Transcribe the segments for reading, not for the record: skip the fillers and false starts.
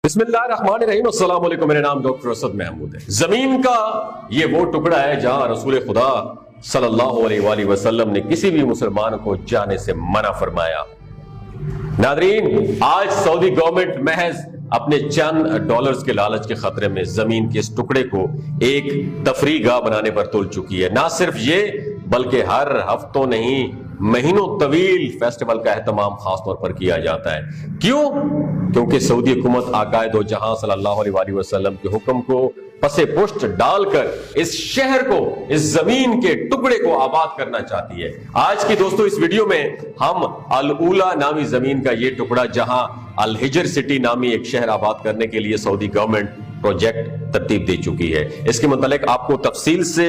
बिस्मिल्लाहिर्रहमानिर्रहीम। अस्सलाम वालेकुम। मेरा नाम डॉक्टर असद महमूद है। जमीन का ये वो टुकड़ा है जहां रसूल खुदा सल्लल्लाहु अलैहि वसल्लम ने किसी भी मुसलमान को जाने से मना फरमाया। नादरीन, आज सऊदी गवर्नमेंट महज अपने चंद डॉलर्स के लालच के खतरे में जमीन के इस टुकड़े को एक तफरी गाह बनाने पर तुल चुकी है। ना सिर्फ ये बल्कि हर हफ्तों नहीं महीनों तवील फेस्टिवल का एहतमाम खास तौर पर किया जाता है। क्यों? क्योंकि सऊदी हुकूमत आकाए दो जहां सल्लल्लाहु अलैहि वसल्लम के हुक्म को पसे पुष्ट डालकर इस शहर को, इस जमीन के टुकड़े को आबाद करना चाहती है। आज की दोस्तों इस वीडियो में हम अल ऊला नामी जमीन का ये टुकड़ा जहां अल हिजर सिटी नामी एक शहर आबाद करने के लिए सऊदी गवर्नमेंट प्रोजेक्ट तरतीब दे चुकी है, इसके मुतालिक आपको तफसील से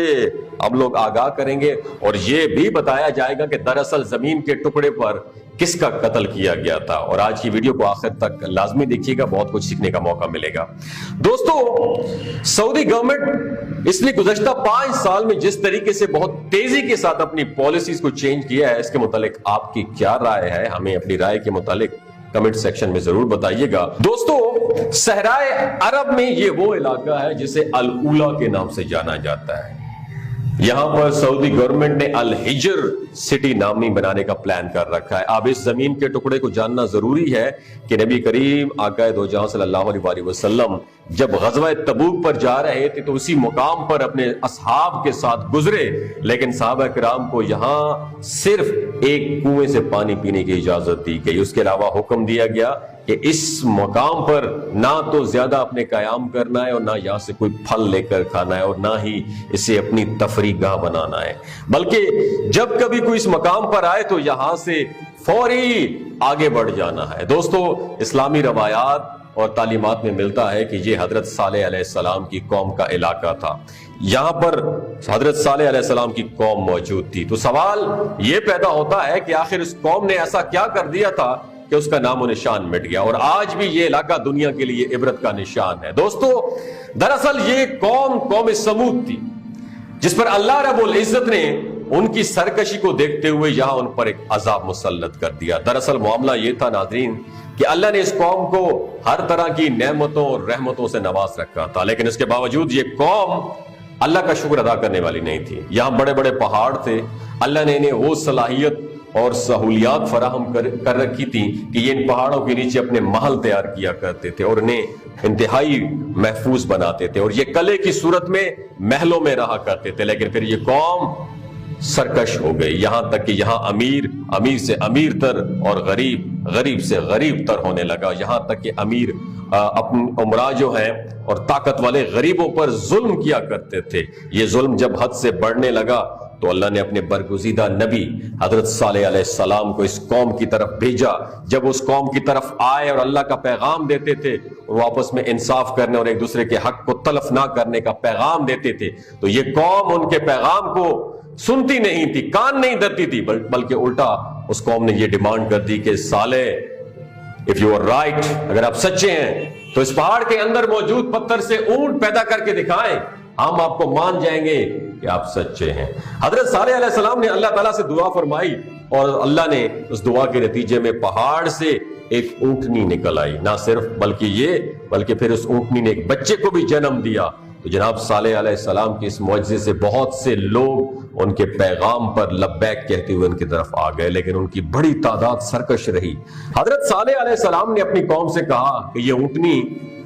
हम लोग आगाह करेंगे और ये भी बताया जाएगा कि दरअसल जमीन के टुकड़े पर किसका कत्ल किया गया था। और आज की वीडियो को आखिर तक लाजमी देखिएगा, बहुत कुछ सीखने का मौका मिलेगा। दोस्तों, सऊदी गवर्नमेंट इसने गुज़श्ता 5 साल में जिस तरीके से बहुत तेजी के साथ अपनी पॉलिसीज को चेंज किया है, इसके मुतालिक आपकी क्या राय है? हमें अपनी राय के मुतालिक कमेंट सेक्शन में जरूर बताइएगा। दोस्तों, सहराए अरब में ये वो इलाका है जिसे अल ऊला के नाम से जाना जाता है। यहां पर सऊदी गवर्नमेंट ने अल हिजर सिटी नामी बनाने का प्लान कर रखा है। अब इस जमीन के टुकड़े को जानना जरूरी है कि नबी करीम आकाए दो जहां सल्लल्लाहु अलैहि वसल्लम जब गज़वा तबूक पर जा रहे थे तो उसी मुकाम पर अपने असहाब के साथ गुजरे, लेकिन सहाबा किराम को यहां सिर्फ एक कुएं से पानी पीने की इजाजत दी गई। उसके अलावा हुक्म दिया गया कि इस मकाम पर ना तो ज्यादा अपने कयाम करना है और ना यहां से कोई फल लेकर खाना है और ना ही इसे अपनी तफरीगाह बनाना है, बल्कि जब कभी कोई इस मकाम पर आए तो यहां से फौरी आगे बढ़ जाना है। दोस्तों, इस्लामी रवायात और तालीमात में मिलता है कि ये हजरत सालेह अलैहिस्सलाम की कौम का इलाका था। यहां पर हजरत सालेह अलैहिस्सलाम की कौम मौजूद थी। तो सवाल यह पैदा होता है कि आखिर इस कौम ने ऐसा क्या कर दिया था कि उसका नामो निशान मिट गया और आज भी ये इलाका दुनिया के लिए इबरत का निशान है। दोस्तों, दरअसल ये कौम समूद थी जिस पर अल्लाह रब्बुल इज्जत ने उनकी सरकशी को देखते हुए यहां उन पर एक अजाब मुसल्लत कर दिया। दरअसल मामला यह था नाज़रीन कि अल्लाह ने इस कौम को हर तरह की नेमतों और रहमतों से नवाज रखा था, लेकिन इसके बावजूद ये कौम अल्लाह का शुक्र अदा करने वाली नहीं थी। यहां बड़े बड़े पहाड़ थे, अल्लाह ने इन्हें वो सलाहियत और सहूलियात फराहम कर रखी थी कि ये इन पहाड़ों के नीचे अपने महल तैयार किया करते थे और इन्हें इंतहाई महफूज बनाते थे और ये कले की सूरत में महलों में रहा करते थे। लेकिन फिर ये कौम सरकश हो गई, यहां तक कि यहां अमीर से अमीर तर और गरीब से गरीब तर होने लगा। यहां तक कि अमीर अपनी उमरा जो है और ताकत वाले गरीबों पर जुल्म किया करते थे। ये जुल्म जब हद से बढ़ने लगा तो अल्लाह ने अपने बरगुज़ीदा नबी हजरत सालेह अलैहिस्सलाम को इस कौम की तरफ भेजा। जब उस कौम की तरफ आए और अल्लाह का पैगाम देते थे और आपस में इंसाफ करने और एक दूसरे के हक को तलफ ना करने का पैगाम देते थे, तो ये कौम उनके पैगाम को सुनती नहीं थी, कान नहीं धरती थी, बल्कि उल्टा उस कौम ने यह डिमांड कर दी कि साले, इफ यू आर राइट, अगर आप सच्चे हैं तो इस पहाड़ के अंदर मौजूद पत्थर से ऊंट पैदा करके दिखाएं, हम आपको मान जाएंगे कि आप सच्चे हैं। हजरत सालेह अलैहिस्सलाम ने अल्लाह ताला से दुआ फरमाई और अल्लाह ने उस दुआ के नतीजे में पहाड़ से एक ऊंटनी निकल आई। ना सिर्फ बल्कि फिर उस ऊंटनी ने एक बच्चे को भी जन्म दिया। तो जनाब सालेह अलैहिस्सलाम के इस मुअज्जिज़े से बहुत से लोग उनके पैगाम पर लब्बैक कहते हुए उनकी तरफ आ गए, लेकिन उनकी बड़ी तादाद सरकश रही। हजरत सालेह अलैहिस्सलाम ने अपनी कौम से कहा कि ये ऊंटनी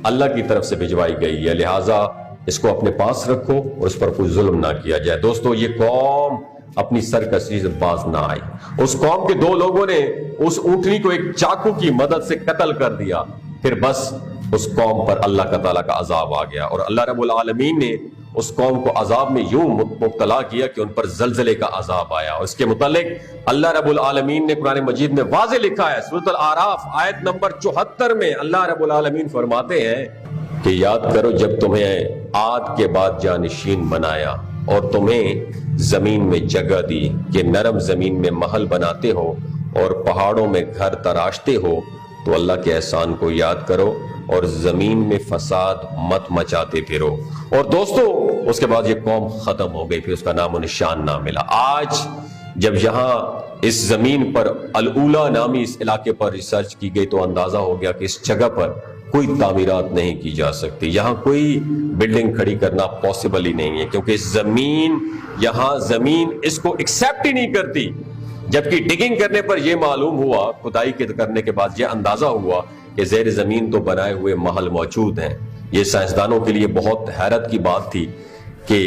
अल्लाह की तरफ से भिजवाई गई है, लिहाजा इसको अपने पास रखो और उस पर कोई जुल्म ना किया जाए। दोस्तों, ये कौम अपनी सरकशी से बाज ना आई। उस कौम के 2 लोगों ने उस ऊंटनी को एक चाकू की मदद से कत्ल कर दिया। फिर बस उस कौम पर अल्लाह का ताला का अजाब आ गया और अल्लाह रब्बुल आलमीन ने उस कौम को अजाब में यूं मुब्तला किया कि उन पर जलजले का अजाब आया। और इसके मुतालिक अल्लाह रब्बुल आलमीन ने कुरान मजीद में वाज़े लिखा है, सूरह अल आराफ आयत नंबर 74 में अल्लाह रब्बुल आलमीन फरमाते हैं कि याद करो जब तुम्हें आद के बाद जानशीन बनाया और तुम्हें जमीन में जगह दी कि नरम जमीन में महल बनाते हो और पहाड़ों में घर तराशते हो, तो अल्लाह के एहसान को याद करो और जमीन में फसाद मत मचाते फिरो। और दोस्तों, उसके बाद ये कौम खत्म हो गई, फिर उसका नामो निशान ना मिला। आज जब यहां इस जमीन पर अल ऊला नामी इस इलाके पर रिसर्च की गई तो अंदाजा हो गया कि इस जगह पर کوئی تعمیرات نہیں کی جا سکتی، یہاں کوئی بلڈنگ کھڑی کرنا پاسبل ہی نہیں ہے، کیونکہ یہاں زمین اس کو ایکسیپٹ ہی نہیں کرتی۔ جبکہ ڈگنگ کرنے پر یہ معلوم ہوا، کھدائی کرنے کے بعد یہ اندازہ ہوا کہ زیر زمین تو بنائے ہوئے محل موجود ہیں۔ یہ سائنسدانوں کے لیے بہت حیرت کی بات تھی کہ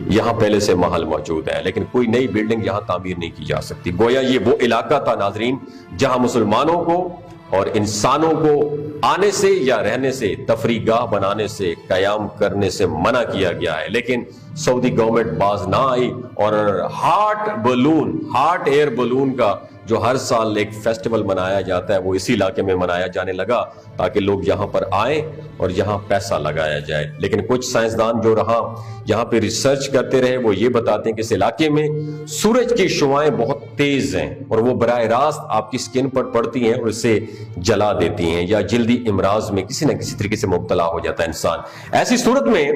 یہاں پہلے سے محل موجود ہے، لیکن کوئی نئی بلڈنگ یہاں تعمیر نہیں کی جا سکتی۔ گویا یہ وہ علاقہ تھا ناظرین جہاں مسلمانوں کو اور انسانوں کو آنے سے یا رہنے سے، تفریح گاہ بنانے سے، قیام کرنے سے منع کیا گیا ہے۔ لیکن سعودی گورنمنٹ باز نہ آئی اور ہارٹ ایئر بلون کا جو ہر سال ایک فیسٹیول منایا جاتا ہے وہ اسی علاقے میں منایا جانے لگا تاکہ لوگ یہاں پر آئیں اور یہاں پیسہ لگایا جائے۔ لیکن کچھ سائنسدان جو یہاں پہ ریسرچ کرتے رہے وہ یہ بتاتے ہیں کہ اس علاقے میں سورج کی شعاعیں بہت تیز ہیں اور وہ براہ راست آپ کی سکن پر پڑتی ہیں اور اسے جلا دیتی ہیں، یا جلدی امراض میں کسی نہ کسی طریقے سے مبتلا ہو جاتا ہے انسان۔ ایسی صورت میں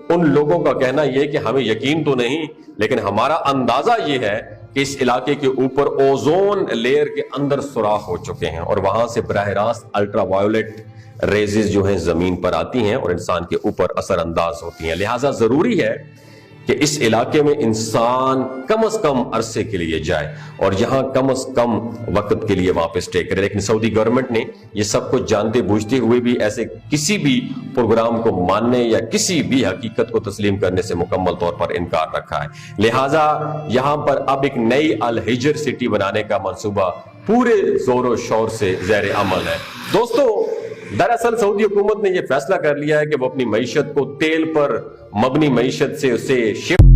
ان لوگوں کا کہنا یہ کہ ہمیں یقین تو نہیں، لیکن ہمارا اندازہ یہ ہے کہ اس علاقے کے اوپر اوزون لیئر کے اندر سوراخ ہو چکے ہیں اور وہاں سے براہ راست الٹرا وائیولٹ ریزز جو ہیں زمین پر آتی ہیں اور انسان کے اوپر اثر انداز ہوتی ہیں۔ لہٰذا ضروری ہے کہ اس علاقے میں انسان کم از کم عرصے کے لیے جائے اور یہاں کم از کم وقت کے لیے وہاں پہ اسٹے کرے۔ لیکن سعودی گورنمنٹ نے یہ سب کچھ جانتے بوجھتے ہوئے بھی ایسے کسی بھی پروگرام کو ماننے یا کسی بھی حقیقت کو تسلیم کرنے سے مکمل طور پر انکار رکھا ہے۔ لہٰذا یہاں پر اب ایک نئی الحجر سٹی بنانے کا منصوبہ پورے زور و شور سے زیر عمل ہے۔ دوستو، دراصل سعودی حکومت نے یہ فیصلہ کر لیا ہے کہ وہ اپنی معیشت کو تیل پر مبنی معیشت سے اسے شفٹ